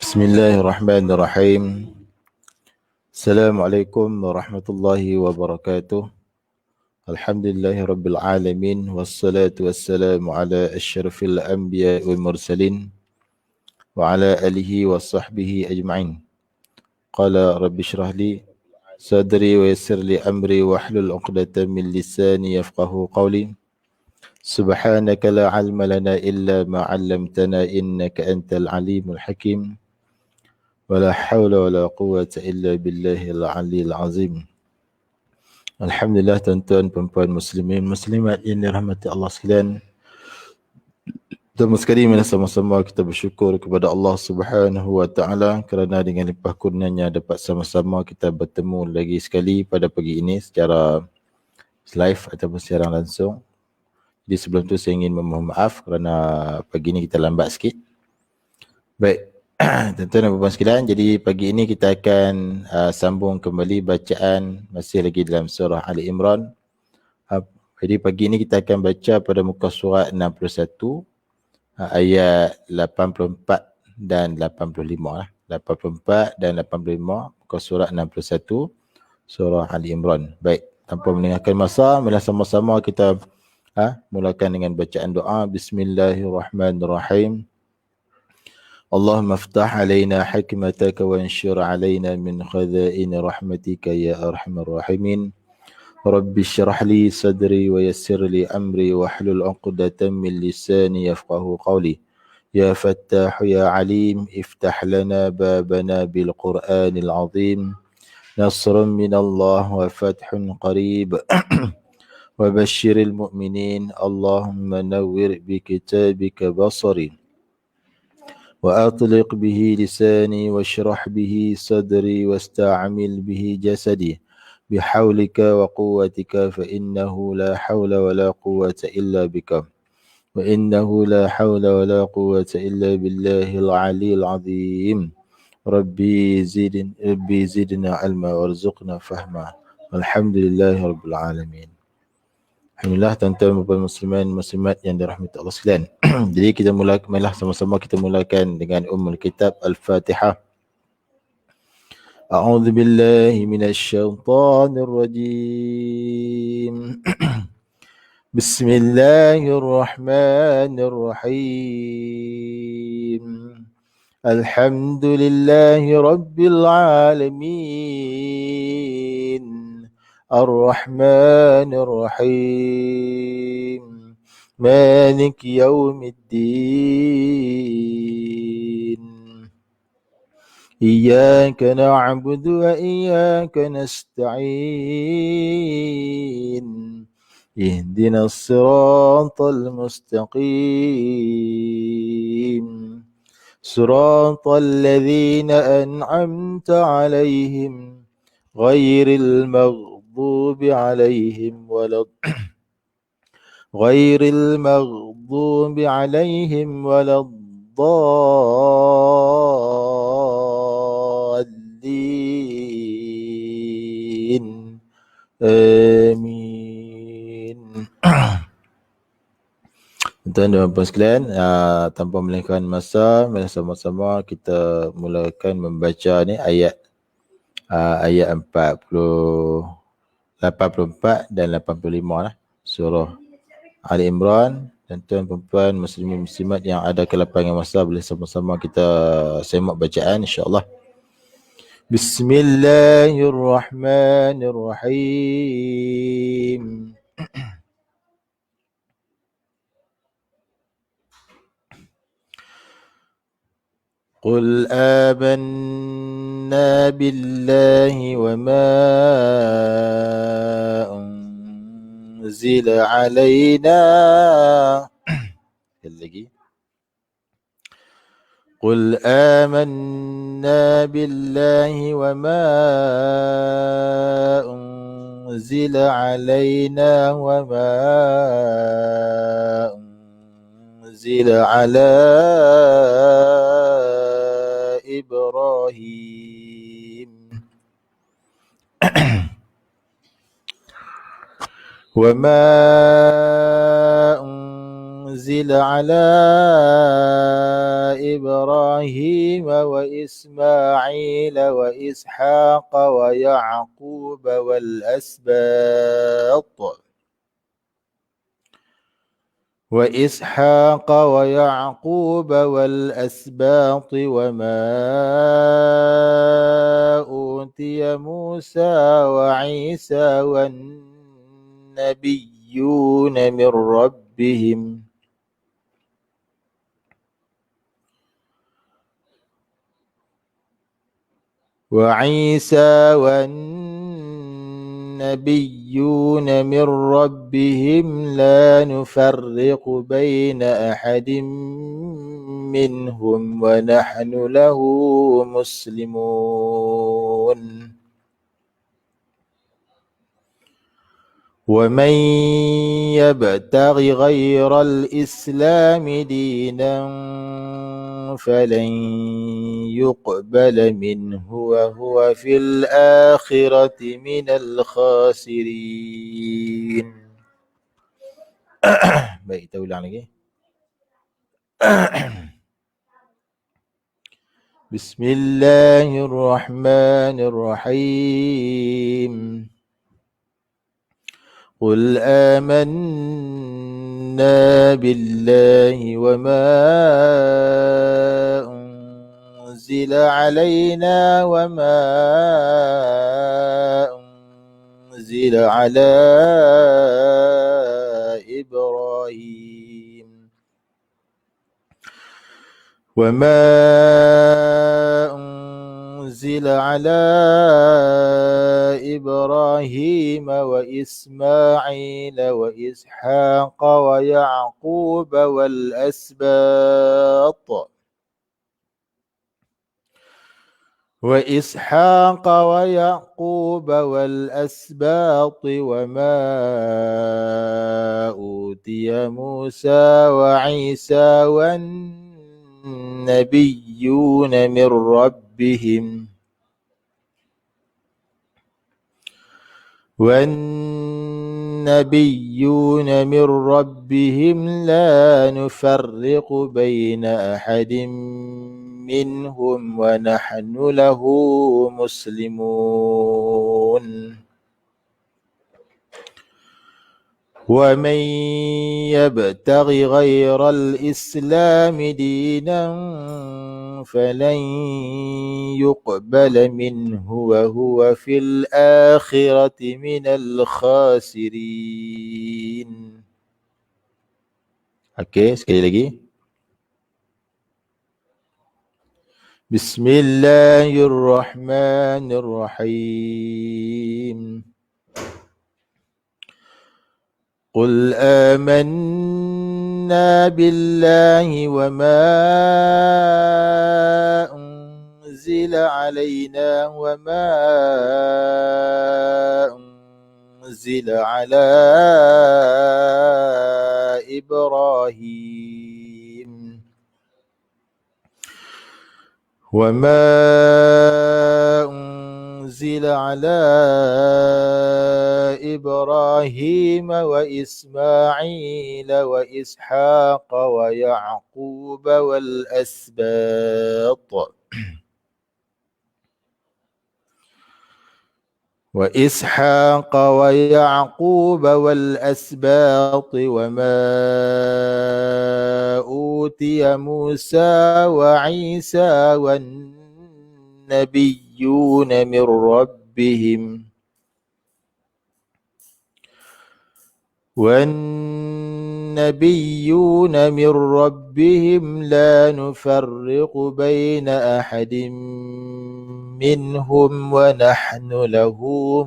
Bismillahirrahmanirrahim. Assalamualaikum warahmatullahi wabarakatuh. Alhamdulillahi rabbil alamin. Wassalatu wassalamu ala asyrafil anbiya wal mursalin wa ala alihi wa sahbihi ajma'in. Qala rabbi syrah li sadri wa yassir li amri wa hlul 'uqdatam min lisani yafqahu qawli. Subhanaka la 'ilma lana illa ma 'allamtana innaka antal alimul hakim. Wala hawla wala quwwata illa billahil aliyil azim. Alhamdulillah tuan-tuan perempuan muslimin muslimat yang dirahmati Allah sekalian. Pertama sekali mari sama-sama kita bersyukur kepada Allah Subhanahu wa taala kerana dengan limpah kurnianya dapat sama-sama kita bertemu lagi sekali pada pagi ini secara live ataupun siaran langsung. Jadi sebelum tu saya ingin memohon maaf kerana pagi ini kita lambat sikit. Baik, tuan-tuan dan puan sekalian, jadi pagi ini kita akan sambung kembali bacaan masih lagi dalam surah Ali Imran. Jadi pagi ini kita akan baca pada muka surat 61 ayat 84 dan 85 lah. 84 dan 85 muka surat 61 surah Ali Imran. Baik, tanpa meninggalkan masa, mari sama-sama kita mulakan dengan bacaan doa. Bismillahirrahmanirrahim. اللهم افتح علينا حكمتك وانشر علينا من خزائن رحمتك يا أرحم الراحمين رب اشرح لي صدري ويسر لي أمري واحلل عقدة من لساني يفقه قولي يا فتاح يا عليم افتح لنا بابنا بالقرآن العظيم نصر من الله وفتح قريب وبشر المؤمنين اللهم نور بكتابك بصري وأطلق به لساني واشرح به صدري واستعمل به جسدي بحولك وقوتك فإنه لا حول ولا قوة إلا بك وإنه لا حول ولا قوة إلا بالله العلي العظيم ربي زدنا علما وارزقنا فهما والحمد لله رب العالمين. Alhamdulillah tuan-tuan dan musliman muslimat yang dirahmati Allah sekalian. Jadi kita mulakan sama-sama kita mulakan dengan Ummul Kitab Al-Fatihah. A'udzu billahi minasy syaithanir rajim. Bismillahirrahmanirrahim. Alhamdulillahi rabbil alamin. الرحمن الرحيم مالك يوم الدين إياك نعبد وإياك نستعين اهدنا الصراط المستقيم صراط الذين أنعمت عليهم غير المغضوب عليهم ولا الضالين آمين. Tuan-tuan dan puan sekalian, tanpa melengahkan masa, mari sama-sama kita mulakan membaca ni ayat 84 dan 85 lah, surah Ali Imran. Dan tuan-tuan muslimin muslimat yang ada kelapangan masa boleh sama-sama kita semak bacaan insya-Allah. Bismillahirrahmanirrahim. Qul آمنا بالله وما أنزل علينا قل آمنا بالله وما أنزل علينا وما أنزل على إبراهيم وما أنزل على إبراهيم وإسماعيل وإسحاق ويعقوب والأسباط وما أوتي موسى وعيسى والنبيون من ربهم لا نفرق بين أحد منهم ونحن له مسلمون ومن يبتغ غير الإسلام دينا فلن يقبل منه وهو في الآخرة من الخاسرين. Baik, kita ulang lagi. Bismillahirrahmanirrahim. قل آمنا بالله وما أنزل علينا وما أنزل على إبراهيم وإسماعيل وإسحاق ويعقوب والأسباط وما أوتي موسى وعيسى والنبيون من ربهم لا نفرق بين أحد منهم ونحن له مسلمون ومن يبتغ غير الإسلام دينا فلن يقبل منه وهو في الآخرة من الخاسرين. Okey, sekali lagi. Bismillahirrahmanirrahim. قل آمنا بالله وما أنزل علينا وما أنزل على إبراهيم وإسماعيل وإسحاق ويعقوب والأسباط وما أوتي موسى وعيسى والنبيون من ربهم لا نفرق بين أحد منهم ونحن له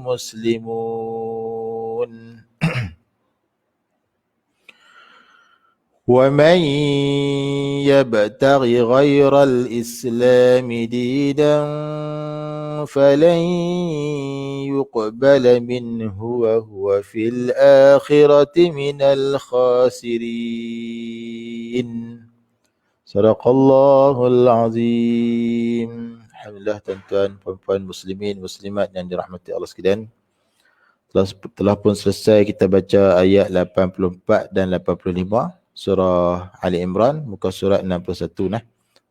مسلمون ومن يبتغ غير الإسلام دينا فلن يقبل منه وهو في الآخرة من الخاسرين. Sadaqallahul Azim. Alhamdulillah tuan-tuan, puan-puan muslimin, muslimat yang dirahmati Allah sekalian. Telah pun selesai kita baca ayat 84 dan 85. surah Ali Imran, muka surat 61 nah.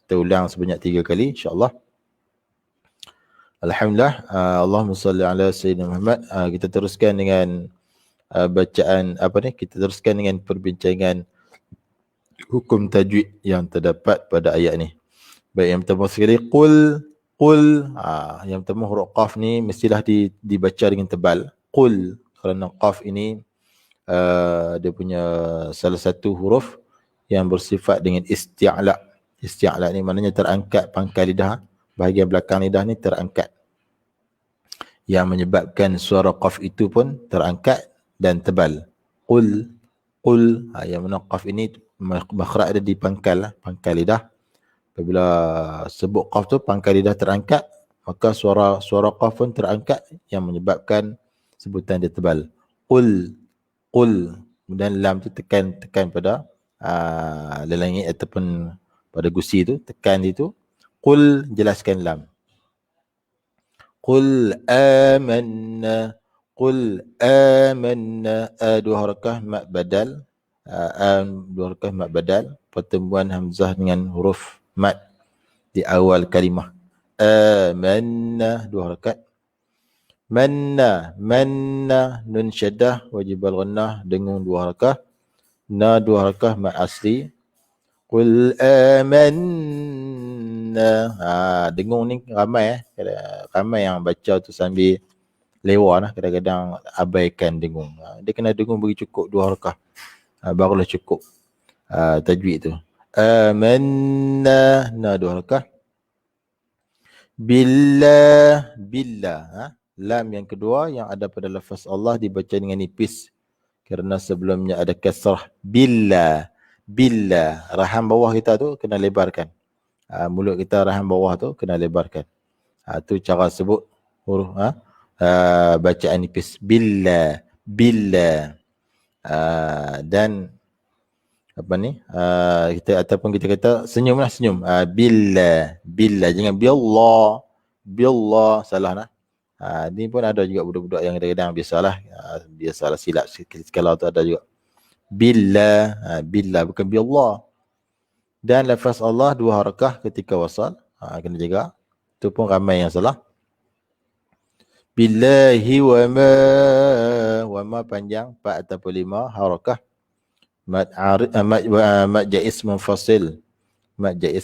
Kita ulang sebanyak 3 kali insya-Allah. Alhamdulillah. Allahumma salli ala Sayyidina Muhammad. Kita teruskan dengan bacaan kita teruskan dengan perbincangan hukum tajwid yang terdapat pada ayat ni. Baik, yang pertama sekali qul yang pertama huruf qaf ni mestilah dibaca dengan tebal. Qul, kerana qaf ini dia punya salah satu huruf yang bersifat dengan isti'la. Isti'la ni maknanya terangkat pangkal lidah, bahagian belakang lidah ni terangkat, yang menyebabkan suara qaf itu pun terangkat dan tebal. Qul, yang mana qaf ini makhraj ada di pangkal lidah. Apabila sebut qaf tu pangkal lidah terangkat, maka suara qaf pun terangkat yang menyebabkan sebutan dia tebal. Qul, kemudian lam tu tekan pada lelangit ataupun pada gusi tu, tekan itu. Qul, jelaskan lam. Qul amanna, dua harakah mat badal, dua harakah mat badal, pertemuan hamzah dengan huruf mat di awal kalimah. Amanna, dua harakat. Manna, nun syaddah wajib al-ghannah dengung dua harakah. Na dua harakah mat asli. Qul amanna. Dengung ni ramai ramai yang baca tu sambil lewat lah, kadang-kadang abaikan dengung. Dia kena dengung bagi cukup dua harakah. Barulah cukup tajwid tu. Amanna, na dua harakah. Billah, lam yang kedua yang ada pada lafaz Allah dibaca dengan nipis kerana sebelumnya ada kasrah. Billah, rahang bawah kita tu kena lebarkan. Mulut kita rahang bawah tu kena lebarkan. Tu cara sebut huruf bacaan nipis. Billah. Dan kita ataupun kita kata senyum. Billah, jangan billah, salah nah. Ni pun ada juga budak-budak yang kadang-kadang biasalah silap kalau tu ada juga. Billah, bukan billah. Dan lafaz Allah dua harakah ketika wasal, kena jaga. Tu pun ramai yang salah. Billahi wa ma panjang 4 ataupun 5 harakah. Mad jaiz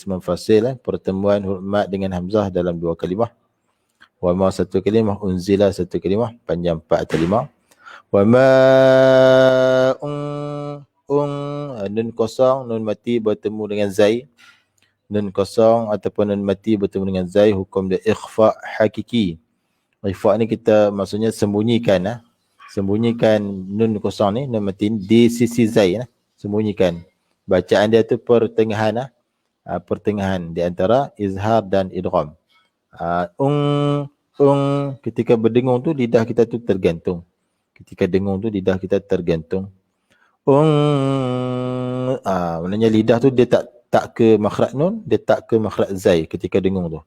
munfasil. Pertemuan huruf mad dengan hamzah dalam dua kalimah. Wa ma satu kalimah, unzila satu kalimah, panjang 4 atau 5. Wa ma nun kosong, nun mati bertemu dengan zai. Nun kosong ataupun nun mati bertemu dengan zai, hukum dia ikhfa hakiki. Ikhfa ni kita maksudnya sembunyikan sembunyikan nun kosong ni, nun mati ni di sisi zai sembunyikan. Bacaan dia tu pertengahan di antara izhar dan idgham. Ketika berdengung tu lidah kita tu tergantung. Maknanya lidah tu dia tak ke makhraj nun, dia tak ke makhraj zai ketika dengung tu.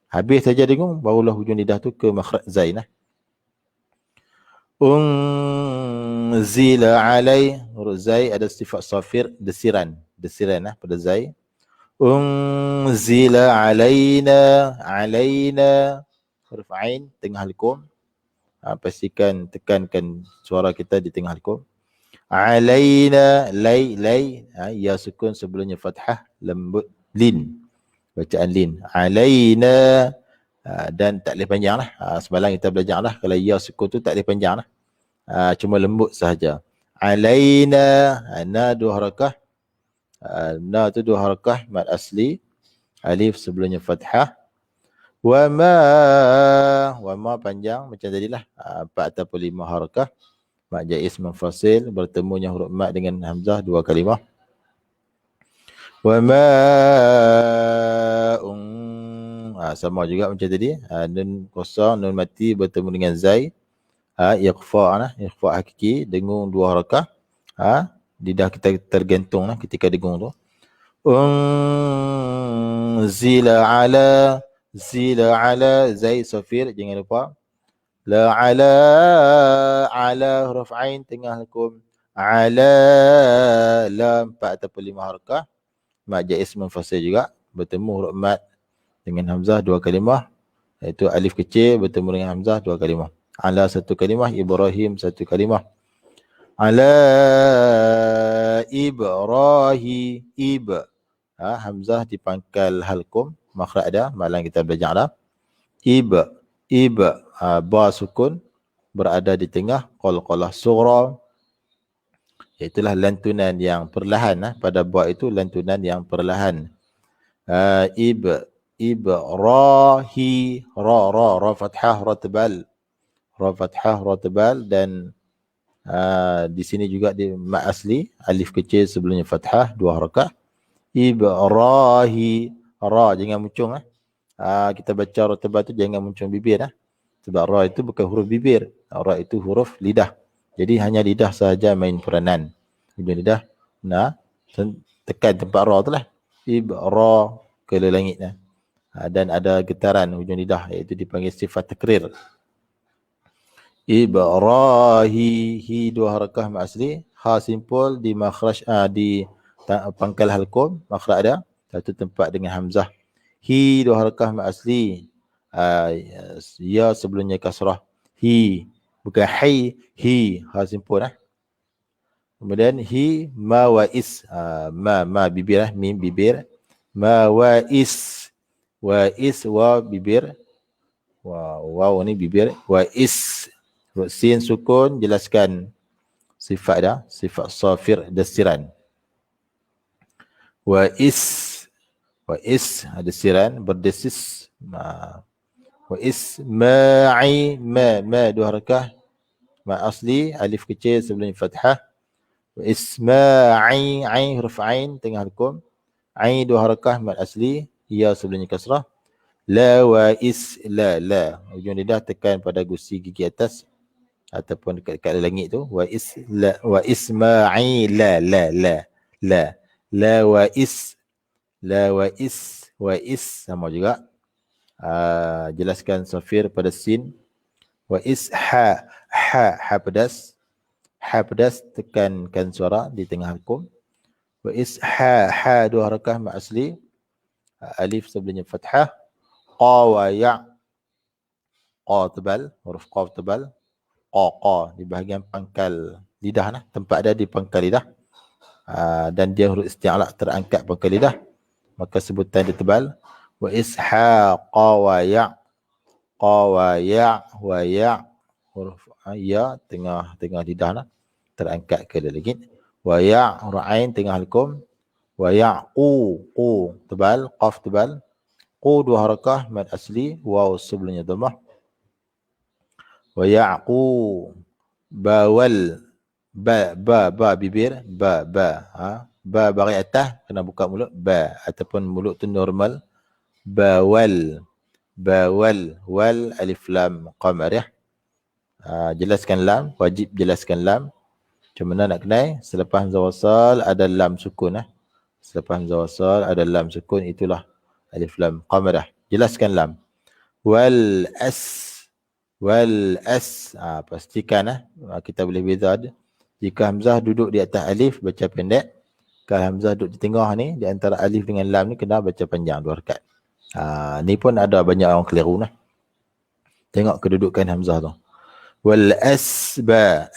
Habis saja dengung, barulah hujung lidah tu ke makhraj zai nah. Unzila alai, huruf zai ada sifat safir, desiran pada zai. Unzila alaina, huruf ain tengah likum. Pastikan tekankan suara kita di tengah likum. Alaina, lai, ya sukun sebelumnya fathah, lembut, lin, bacaan lin. Alaina, dan tak boleh panjang lah. Semalam kita belajar lah, kalau ya sukun tu tak boleh panjang lah. Cuma lembut sahaja. Alaina, na dua harakah. Na tu dua harakah, mad asli. Alif sebelumnya fathah. Wa ma panjang macam tadilah, 4 ataupun 5 harakah. Mad jaiz munfasil, bertemunya huruf mad dengan hamzah dua kalimah. Wa ma sama juga macam tadi. Nun kosong, nun mati bertemu dengan zai. Ikhfa hakiki, dengung dua harakah. Lidah kita tergantung ketika dengung tu. Zila ala, zai safir, jangan lupa. La ala huruf ain tengah hukum. ala, lam 4 ataupun 5 harakah, mad jaiz munfasil juga, bertemu huruf mad dengan hamzah 2 kalimah, iaitu alif kecil bertemu dengan hamzah 2 kalimah. Ala 1 kalimah, Ibrahim 1 kalimah. Ala Ibrahim, hamzah di pangkal halkum, makhraj ada, malam kita belajar dah. Ba sukun berada di tengah qalqalah sughra, iaitulah lantunan yang perlahan. Pada ba itu lantunan yang perlahan. Ibrahi, ra fathah, ra tebal, dan di sini juga di mat asli alif kecil sebelumnya fathah 2 harakat. Ibrahi, ra jangan muncung. Kita baca ra tebal tu jangan muncung bibir. Sebab ra itu bukan huruf bibir, ra itu huruf lidah. Jadi hanya lidah sahaja main peranan. Hujung lidah tekan tempat ra tu lah. Ibra ke langit. Dan ada getaran hujung lidah, iaitu dipanggil sifat takrir. Ibrahi, hi 2 harakah mat asli, ha simpul di makhraj di pangkal halkum, makhraj ada, satu tempat dengan hamzah. Hi 2 harakah mat asli, ya sebelumnya kasrah. Hi, bukan hi, ha simpul. Kemudian hi, ma wa is, ma bibir, mim bibir, ma wa is, wa bibir, waw ni bibir, wa is, sin sukun, jelaskan sifat dah, sifat safir dasiran. Wa is ada siran, berdesis. Wa isma'i, ma 2 harakah ma asli, alif kecil sebelum fathah. Wa isma'i, ain huruf ain tengah hukum, ain 2 harakah mad asli, ya sebelumnya kasrah. La wa is, la hujung lidah tekan pada gusi gigi atas ataupun dekat langit tu. Wa isma'i, la wa is sama juga. Jelaskan safir pada sin. Wa is ha pedas, tekankan suara di tengah hukum. Wa is ha 2 harakah mat asli, alif sebelumnya fathah. Qa wa ya, qa tebal, huruf qaf tebal, qa di bahagian pangkal lidah, tempat dia di pangkal lidah, dan dia huruf isti'la terangkat pangkal lidah, maka sebutan dia tebal. Wa ishaqa wa ya, huruf ya tengah lidah terangkat ke langit. Wa ya huruf ain tengah halkum. Wa yaqu, tebal, qaf tebal, qu 2 harakah mad asli, waw sebelumnya dhammah. Wa yaqu, bawal, ba bibir, ba bagi atas kena buka mulut, ba ataupun mulut tu normal. Bawal, wal alif lam qamariyah. Jelaskan lam, wajib jelaskan lam. Macam mana nak kenal? Selepas hamzah wasal ada lam sukun. Selepas hamzah wasal ada lam sukun, itulah alif lam qamariyah. Jelaskan lam. Wal as, pastikan kita boleh beza. Jika hamzah duduk di atas alif baca pendek. Kalau hamzah duduk di tengah ni, di antara alif dengan lam ni, kena baca panjang 2 harakat. Ni pun ada banyak orang keliru. Tengok kedudukan hamzah tu. Wal asba,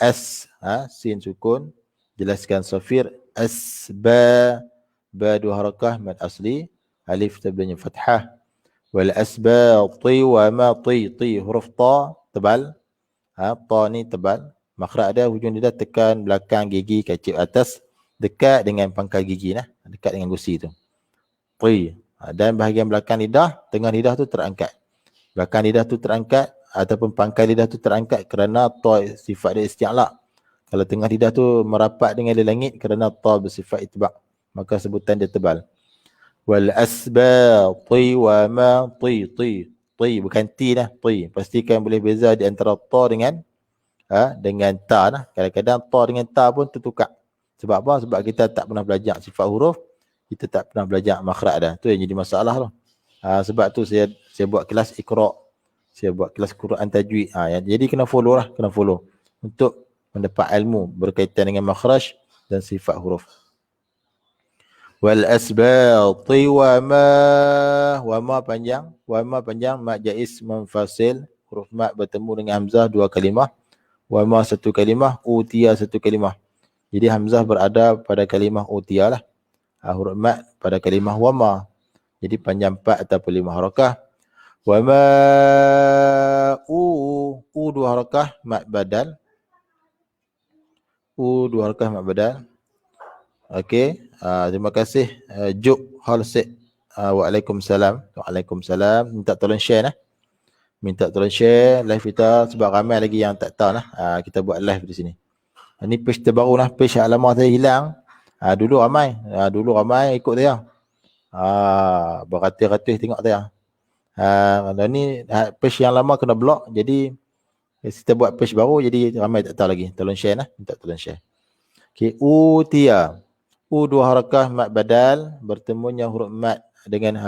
sin sukun, jelaskan safir. Asba, ba 2 harakah mad asli, alif sebelumnya fathah. Wal asbati wa ma ti huruf ta tebal. Ta ni tebal, makhraj dia hujung lidah tekan belakang gigi kecil atas, dekat dengan pangkal gigi, dekat dengan gusi tu. Ti. Dan bahagian belakang lidah, tengah lidah tu terangkat. Belakang lidah tu terangkat ataupun pangkal lidah tu terangkat kerana ta sifat dia isti'la. Kalau tengah lidah tu merapat dengan langit kerana ta bersifat itba', maka sebutan dia tebal. Wal asbati wa ma ti bukan ti ti. Pastikan boleh beza di antara ta dengan ta. Kadang-kadang ta dengan ta pun tertukar. Sebab apa? Sebab kita tak pernah belajar sifat huruf, kita tak pernah belajar makhraj dah. Tu yang jadi masalah tu. Sebab tu saya buat kelas Iqra. Saya buat kelas Quran tajwid. Jadi kena follow. Untuk mendapat ilmu berkaitan dengan makhraj dan sifat huruf. Wal asbati wa ma panjang, mat jaiz munfasil, huruf mat bertemu dengan hamzah dua kalimah, wa ma satu kalimah, utiya satu kalimah. Jadi hamzah berada pada kalimah utiya lah. Huruf mat pada kalimah wa ma. Jadi panjang 4 ataupun 5 harakah. Wa ma dua harakah mat badal. Dua harakah mat badal. Okey, terima kasih Juk Halsik. Waalaikumsalam. Waalaikumsalam. Minta tolong share Minta tolong share live kita sebab ramai lagi yang tak tahu kita buat live di sini. Ini page terbaru page alamat saya hilang. Dulu ramai ikut dia. Beratus-ratus tengok dia. Dan ni page yang lama kena block, jadi kita buat page baru, jadi ramai tak tahu lagi. Tolong share minta tolong share. Okey, utiya. Dua harakah mat badal, bertemunya huruf mat dengan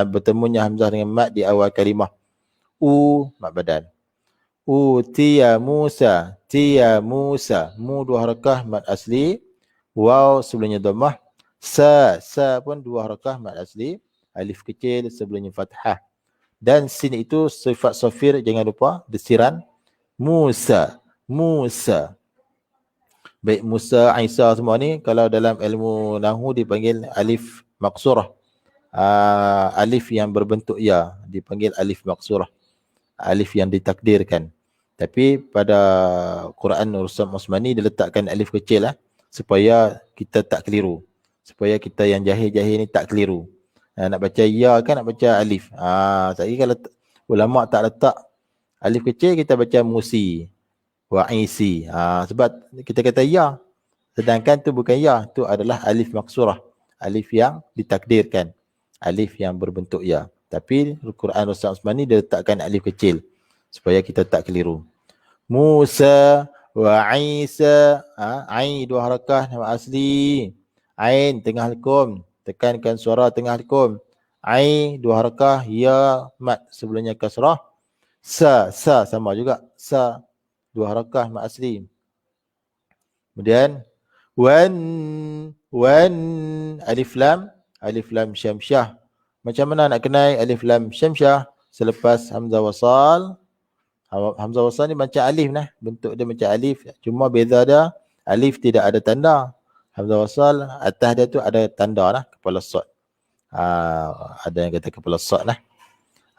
bertemunya hamzah dengan mat di awal kalimah. Mat badal. Utiya Musa, tiya Musa. Dua harakah mat asli. Waw sebelumnya dhammah. Sa pun dua harakah mat asli. Alif kecil sebelumnya fathah. Dan sin itu sifat sofir, jangan lupa desiran. Musa. Baik Musa, Isa semua ni kalau dalam ilmu nahwu dipanggil alif maqsurah. Alif yang berbentuk ya dipanggil alif maqsurah. Alif yang ditakdirkan. Tapi pada Quran Rustam Osmani diletakkan alif kecil supaya kita tak keliru. Supaya kita yang jahil-jahil ni tak keliru. Nak baca ya kan nak baca alif. Saya kalau ulama tak letak alif kecil kita baca musi. Wa isi. Sebab kita kata ya. Sedangkan tu bukan ya. Tu adalah alif maksurah. Alif yang ditakdirkan. Alif yang berbentuk ya. Tapi Al-Quran Rustam Osmani dia letakkan alif kecil. Supaya kita tak keliru. Musa wa Isa. Ain dua harakah nama asli. Ain tengah lekum. Tekankan suara tengah lekum. Ain dua harakah. Ya mat sebelumnya kasrah. Sa sama juga. Sa dua harakah mat asli. Kemudian wan alif lam syamsyah. Macam mana nak kenal alif lam syamsyah? Selepas hamzah wasal. Hamzah wasal ni macam alif bentuk dia macam alif, cuma beza dia alif tidak ada tanda. Hamzah wasal atas dia tu ada tanda kepala sad. Ada yang kata kepala sad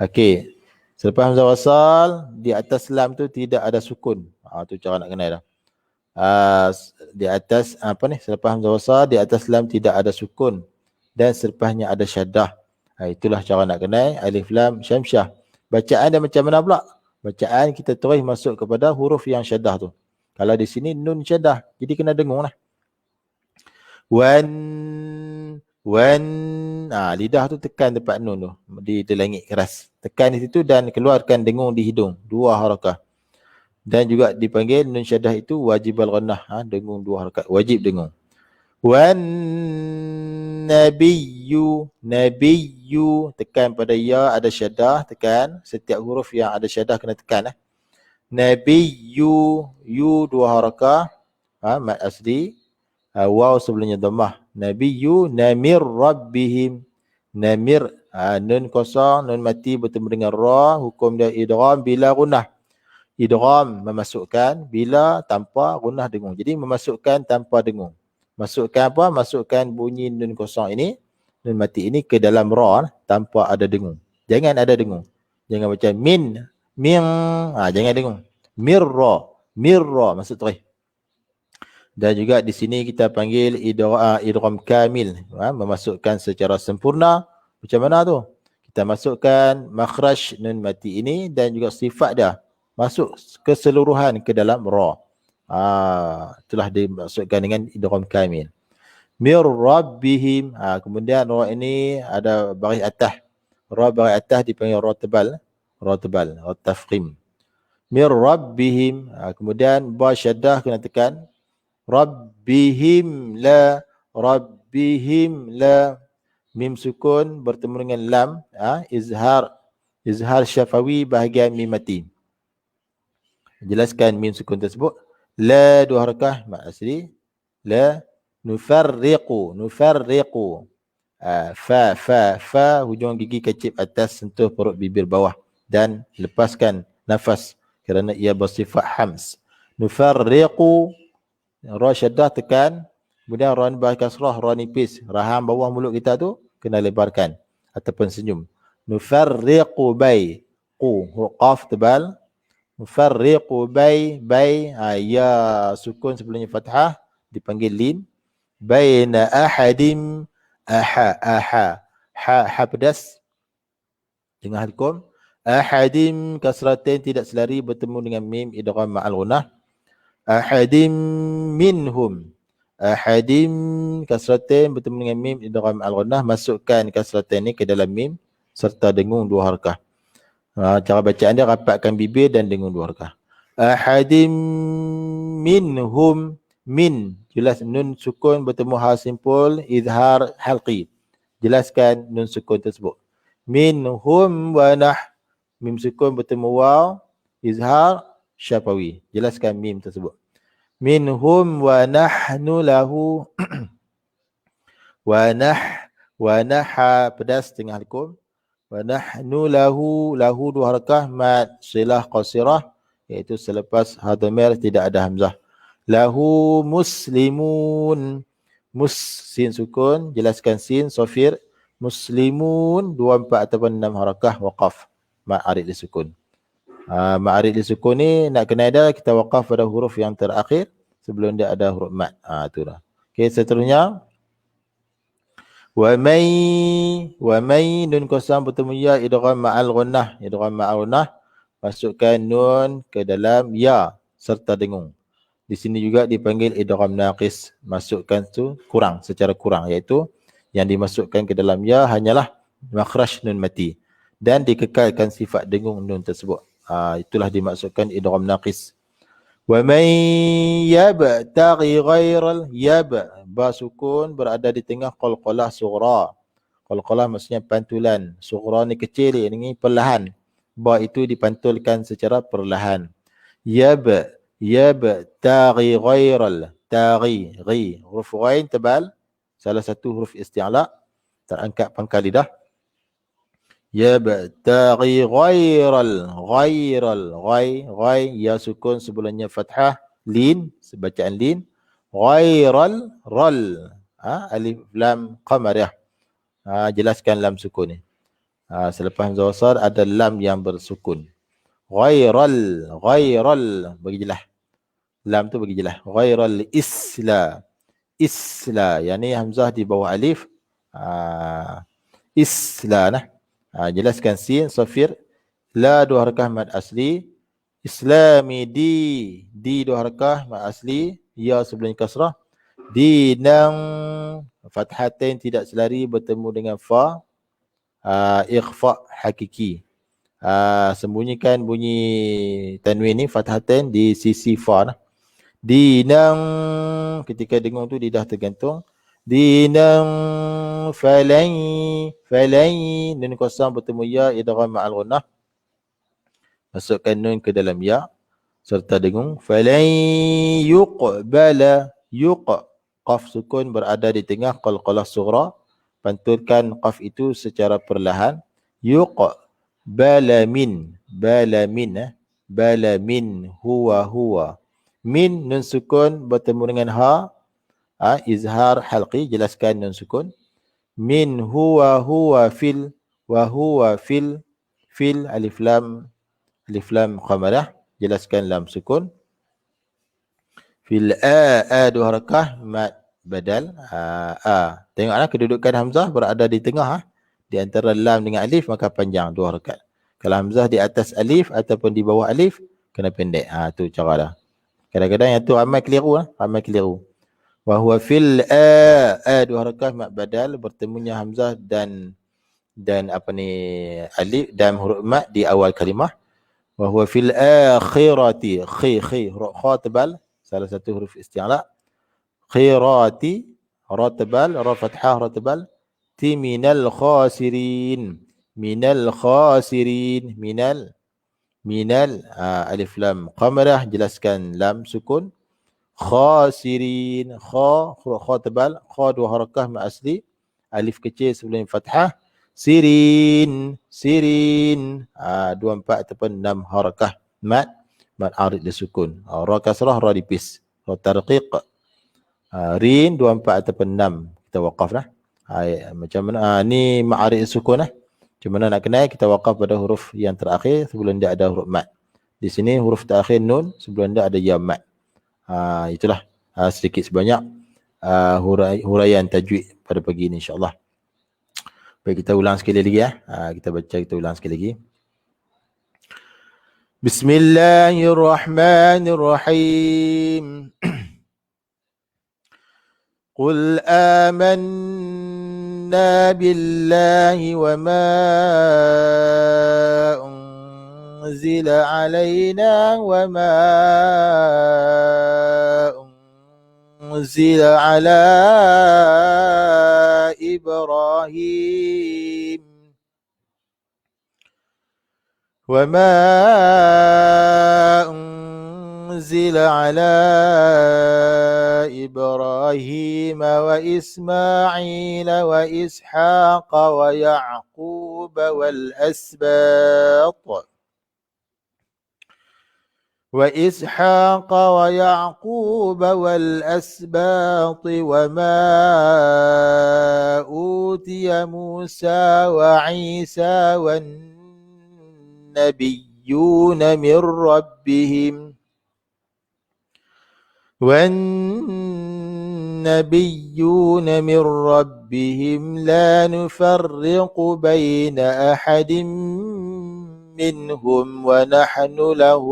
Okey. Selepas hamzah wasal, di atas lam tu tidak ada sukun. Tu cara nak kenal dah. Di atas selepas hamzah wasal, di atas lam tidak ada sukun dan selepasnya ada syaddah. Itulah cara nak kenal alif lam syamsyah. Bacaan dia macam mana pula? Bacaan kita terus masuk kepada huruf yang syaddah tu. Kalau di sini nun syaddah, jadi kena dengung Wan. Lidah tu tekan tempat nun tu. Di langit keras. Tekan di situ dan keluarkan dengung di hidung. Dua harakah. Dan juga dipanggil nun syaddah itu wajib al-ghannah. Dengung dua harakat. Wajib dengung. Wan nabiyyu. Tekan pada ya ada syaddah. Tekan. Setiap huruf yang ada syaddah kena tekan. Nabiyyu. Yu dua harakah. Mat asli. Waw sebelumnya dhammah. Nabiyyu namir rabbihim. Namir. Nun kosong, nun mati bertemu dengan ra. Hukum dia idgham bila gunnah. Idgham memasukkan bila tanpa gunnah dengung. Jadi memasukkan tanpa dengung. Masukkan apa? Masukkan bunyi nun kosong ini, nun mati ini ke dalam ra tanpa ada dengung. Jangan ada dengung. Jangan macam min. Jangan dengung. Mirra maksud terih. Dan juga di sini kita panggil idgham kamil, memasukkan secara sempurna. Macam mana tu? Kita masukkan makhraj nun mati ini dan juga sifat dia masuk keseluruhan ke dalam ra. Itulah dimaksudkan dengan idgham kamil. Mir rabbihim. Kemudian ra ini ada baris atas. Ra baris atas dipanggil ra tebal, ra tafkhim. Mir rabbihim. Kemudian ba syaddah kena tekan. Rabbihim la. Mim sukun bertemu dengan lam. Izhar syafawi bahagian mim mati. Jelaskan mim sukun tersebut. La dua harakah mad asli. La. Nufarriqu. Fa hujung gigi kecil atas sentuh perut bibir bawah dan lepaskan nafas kerana ia bersifat hams. Nufarriqu, ra syaddah tekan, kemudian ra ni kasrah, ra nipis, rahang bawah mulut kita tu kena lebarkan ataupun senyum. Nufarriqu huruf qaf tebal. Nufarriqu ya sukun sebelumnya fathah dipanggil lin. Baina ahadim, ha pedas dengan halkum. Ahadim kasratain tidak selari bertemu dengan mim idgham ma'al ghunnah. Ahadim minhum, ahadim kasratain bertemu dengan mim idgham ma'al ghunnah. Masukkan kasratain ini ke dalam mim serta dengung dua harakah. Cara bacaan dia rapatkan bibir dan dengung dua harakah. Ahadim minhum, min jelas nun sukun bertemu ha simpul izhar halqi. Jelaskan nun sukun tersebut. Minhum wa mim sukun bertemu waw izhar syafawi. Jelaskan mim tersebut. Minhum wa nahnu lahu wa naha pedas tengah hukum. Wa nahnu lahu dua harakah mad silah qasirah, iaitu selepas ha dhamir tidak ada hamzah. Lahu muslimun, sin sukun, jelaskan sin sofir. Muslimun 24 ataupun 6 harakah waqaf ma'arid disukun. Ma'arid disukun ni nak kena ada kita waqaf pada huruf yang terakhir sebelum dia ada huruf mad. Itulah. Okey, seterusnya wa may nun kosong bertemu ya idgham ma'al ghunnah. Idgham ma'al ghunnah, masukkan nun ke dalam ya serta dengung. Di sini juga dipanggil idgham naqis. Masukkan tu secara kurang, iaitu yang dimasukkan ke dalam ya hanyalah makhraj nun mati dan dikekalkan sifat dengung nun tersebut. Itulah dimaksudkan idgham naqis. Wa may yabtaghi ghairal ba sukun berada di tengah qalqalah sughra. Qalqalah maksudnya pantulan. Sughra ni kecil, ini perlahan. Ba itu dipantulkan secara perlahan. Yabtaghi ghairal, ghi huruf ghain tebal, salah satu huruf isti'la, terangkat pangkal lidah. Yabtaghi ghairal, ya sukun sebelumnya fathah, lin, sebacaan lin. Ghairal, alif lam qamariyah. Jelaskan lam sukun ni. Selepas hamzah wasal ada lam yang bersukun. Ghairal, bagi jelas. Lam tu bagi jelas. Ghairal isla, yang ni hamzah di bawah alif. Isla. Jelaskan sin safir. La dua harakah mad asli. Islami di dua harakah mad asli. Ya sebelum kasrah. Dinang fathatain tidak selari bertemu dengan fa. Ikhfa hakiki. Sembunyikan bunyi tanwin ni fathatain di sisi fa. Dinang, ketika dengung tu lidah tergantung. Dinang falai nun kosong bertemu ya idgham ma'al ghunnah. Masukkan nun ke dalam ya serta dengung. Falai yuqbala, qaf sukun berada di tengah qalqalah sughra. Pantulkan qaf itu secara perlahan. Yuqbala min, bala min huwa. Min nun sukun bertemu dengan ha, izhar halqi, jelaskan nun sukun. Min huwa fil, wa huwa fil alif lam qamarah, jelaskan lam sukun. Fil dua harakah mad badal. Tengoklah kedudukan hamzah berada di tengah, di antara lam dengan alif, maka panjang dua harakat. Kalau hamzah di atas alif ataupun di bawah alif, kena pendek. Tu cara dah. Kadang-kadang yang tu ramai keliru. Wa huwa fil dua harakah mad badal, bertemunya hamzah dan alif dan huruf mad di awal kalimah. Wa huwa fil akhirati, huruf kha tebal, salah satu huruf isti'la. Khirati, ra tebal, ra fathah, ra tebal. Minal khasirin, minal alif lam qamarah, jelaskan lam sukun. khasirin. Huruf kha tebal, kha dua harakah mat asli, alif kecil sebelum fathah. Sirin, sirin. Dua empat ataupun 6 harakah mat arid disukun. Ra kasrah, ra dipis. Ra tarqiq. Rin dua empat ataupun 6 kita waqaf lah. Macam mana? Ni mat arid disukun lah. Macam mana nak kenal? Kita waqaf pada huruf yang terakhir sebelum dia ada huruf mat. Di sini huruf terakhir nun, sebelum dia ada ya mat. Itulah sedikit sebanyak huraian tajwid pada pagi ini insya-Allah. Baik, kita ulang sekali lagi ya. Kita baca, kita ulang sekali lagi. Bismillahirrahmanirrahim. Qul amanna billahi wa ma unzila alaina wa ma unzila ala Ibrahim wa ma unzila ala Ibrahim wa Ismail wa Ishaq wa Ya'qub wal asbat وإسحاق ويعقوب والأسباط وما أوتي موسى وعيسى والنبيون من ربهم لا نفرق بين أحد منهم ونحن له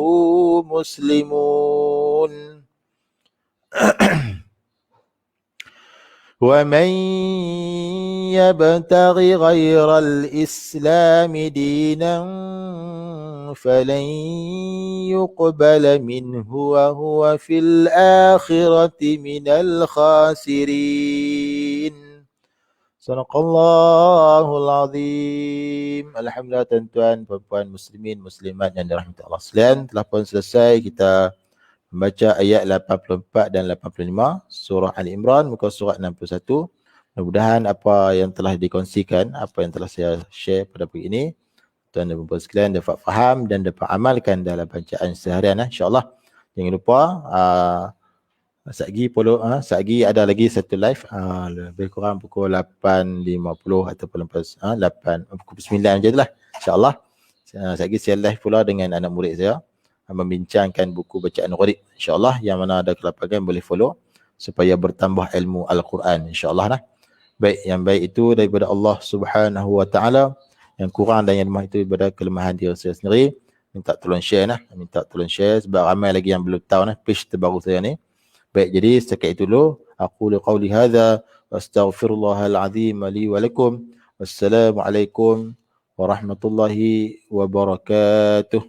مسلمون ومن يبتغ غير الإسلام دينا فلن يقبل منه وهو في الآخرة من الخاسرين. Sadaqallahul azim. Alhamdulillah tuan-tuan, puan-puan muslimin, muslimat yang dirahmati Allah sekalian. Telah pun selesai kita membaca ayat 84 dan 85 surah Ali Imran muka surat 61. Mudah-mudahan apa yang telah dikongsikan, apa yang telah saya share pada pagi ini, tuan dan puan sekalian dapat faham dan dapat amalkan dalam bacaan seharian insya-Allah. Jangan lupa Satgi ada lagi satu live lebih kurang pukul 8.50 ataupun lepas 8 pukul 9 macam itulah insya-Allah. Satgi saya live pula dengan anak murid saya membincangkan buku bacaan gharib insya-Allah, yang mana ada kelapangan boleh follow supaya bertambah ilmu al-Quran insya-Allah lah. Baik, yang baik itu daripada Allah Subhanahu wa taala, yang kurang dan yang lemah itu daripada kelemahan diri saya sendiri. Minta tolong share sebab ramai lagi yang belum tahu page terbaru saya ni. Baik, jadi setakat itu dulu. Aku qawli hadza wa astaghfirullahal azim li wa lakum. Wassalamualaikum warahmatullahi wabarakatuh.